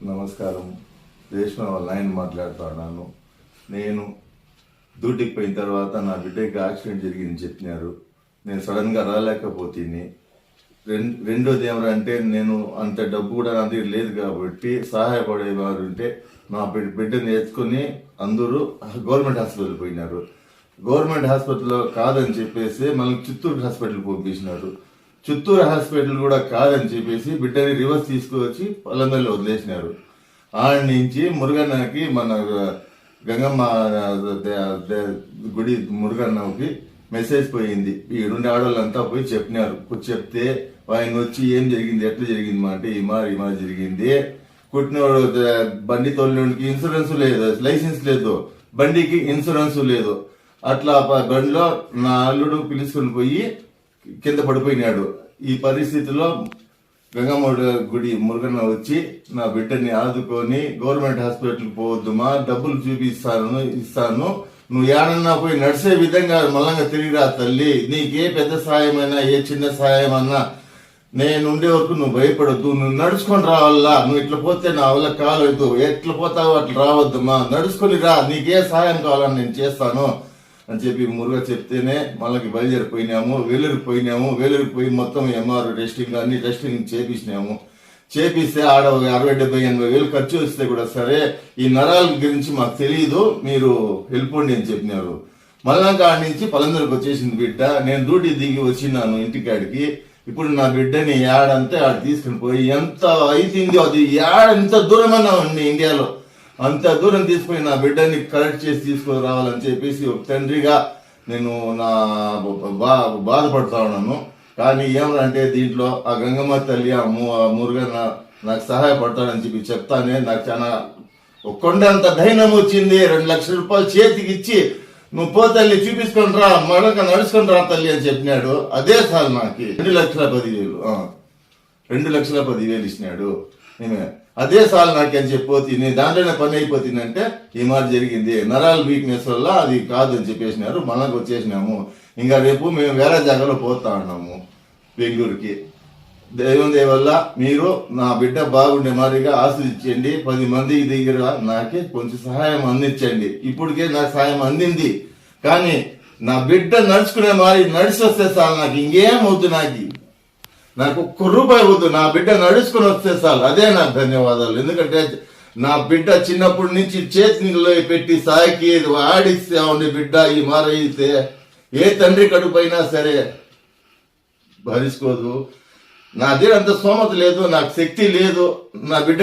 నమస్కారం. రేష్మ వాళ్ళ ఆయన మాట్లాడుతున్నాను. నేను డ్యూటీకి పోయిన తర్వాత నా బిడ్డకి యాక్సిడెంట్ జరిగిందని చెప్పినారు. నేను సడన్గా రాలేకపోతుంది. రెండోది ఏమంటే నేను అంత డబ్బు కూడా నా దగ్గర లేదు కాబట్టి సహాయపడేవారు ఉంటే నా బిడ్డని ఎత్తుకొని అందరూ గవర్నమెంట్ హాస్పిటల్ పోయినారు. గవర్నమెంట్ హాస్పిటల్లో కాదని చెప్పేసి మళ్ళీ చిత్తూరు హాస్పిటల్ పంపించినారు. చిత్తూరు హాస్పిటల్ కూడా కాదని చెప్పేసి బిడ్డని రివర్స్ తీసుకువచ్చి పొలందరిలో వదిలేసినారు. ఆడ నుంచి మురుగన్నకి మన గంగమ్మ గుడి మురుగన్నకి మెసేజ్ పోయింది. ఈ రెండు ఆడవాళ్ళంతా పోయి చెప్పినారు. చెప్తే ఆయన వచ్చి ఏం జరిగింది, ఎట్లా జరిగింది మా అంటే ఈ మారి జరిగింది. కుట్టినోడు బండి తోలినోడికి ఇన్సూరెన్స్ లేదు, లైసెన్స్ లేదు, బండికి ఇన్సూరెన్స్ లేదు. అట్లా బండిలో నా అల్లుడు పిలుచుకొని పోయి కింద పడిపోయినాడు. ఈ పరిస్థితిలో గంగమ్మ గుడి మురుగన్న వచ్చి నా బిడ్డని ఆదుకొని గవర్నమెంట్ హాస్పిటల్కి పోవద్దుమా, డబ్బులు ఇస్తాను, నువ్వు ఏడన్నా పోయి నడిచే విధంగా మళ్ళంగా తిరిగిరా తల్లి, నీకే పెద్ద సహాయమైనా ఏ చిన్న సహాయమన్నా నేను ఉండే వరకు నువ్వు భయపడద్దు, నువ్వు నడుచుకొని రావాలా, నువ్వు ఇట్లా పోతే నా వల్ల కాలేదు, ఎట్లా పోతావో అట్లా రావద్దమ్మా, నడుచుకొని రా, నీకే సహాయం కావాలని నేను చేస్తాను అని చెప్పి మురుగా చెప్తేనే మళ్ళీ బయలుదేరిపోయినాము. వేలూరుకి పోయి మొత్తం ఎంఆర్ టెస్టింగ్ అన్ని టెస్టింగ్ చేపిస్తే ఆడ 60-70-80 వేలు ఖర్చు వస్తే కూడా సరే ఈ నరాల గురించి మాకు తెలియదు, మీరు వెళ్ళిపోండి అని చెప్పినారు. మళ్ళా ఆడ నుంచి పలందరికి వచ్చేసింది బిడ్డ. నేను డ్యూటీ దిగి వచ్చినాను ఇంటికాడికి. ఇప్పుడు నా బిడ్డని ఏడంతే ఆడ తీసుకుని పోయి ఎంత అయితుందో అది ఎంత దూరమన్నా ఉంది ఇండియాలో అంత దూరం తీసుకుని నా బిడ్డని కరెక్ట్ చేసి తీసుకొని రావాలని చెప్పేసి ఒక తండ్రిగా నేను నా బాధపడతా ఉన్నాను. కానీ ఏమంటే దీంట్లో ఆ గంగమ్మ తల్లి ఆ మురుగన్న నాకు సహాయపడతాడని చెప్పి చెప్తానే నాకు చాలా కొండంత ధైర్యం వచ్చింది. 2 లక్షల రూపాయలు చేతికి ఇచ్చి నువ్వు పో తల్లి చూపించుకొని రా, మడక నడుచుకొని రా తల్లి అని చెప్పినాడు. అదే సార్ నాకు 2,10,000 ఇచ్చినాడు. అదే సార్ నాకు అని చెప్పి నేను దాంట్లోనే పని అయిపోతుందంటే ఈ మాట జరిగింది. నరాల వీక్నెస్ వల్ల అది కాదు అని చెప్పేసినారు. మనకు వచ్చేసినాము. ఇంకా రేపు మేము వేరే జాగాలో పోతా ఉన్నాము బెంగళూరుకి. దైవం వల్ల మీరు నా బిడ్డ బాగుండే మాదిరిగా ఆశీర్వదించండి. 10 మంది దగ్గర నాకే కొంచెం సహాయం అందించండి. ఇప్పటికే నాకు సహాయం అందింది, కానీ నా బిడ్డ నడుచుకునే మారి నడిచి వస్తే చాలు, నాకు ఇంకేం వద్దు, నాకు 1 రూపాయి వద్దు, నా బిడ్డ నడుచుకుని వస్తే చాలు, అదే నాకు ధన్యవాదాలు. ఎందుకంటే నా బిడ్డ చిన్నప్పటి నుంచి చేతిలో పెట్టి సాయికి ఆడిస్తే ఉండే బిడ్డ ఈ మారైతే ఏ తండ్రి కడుపైనా సరే భరించుకోదు. నా దగ్గర అంత స్తోమత లేదు, నాకు శక్తి లేదు, నా బిడ్డ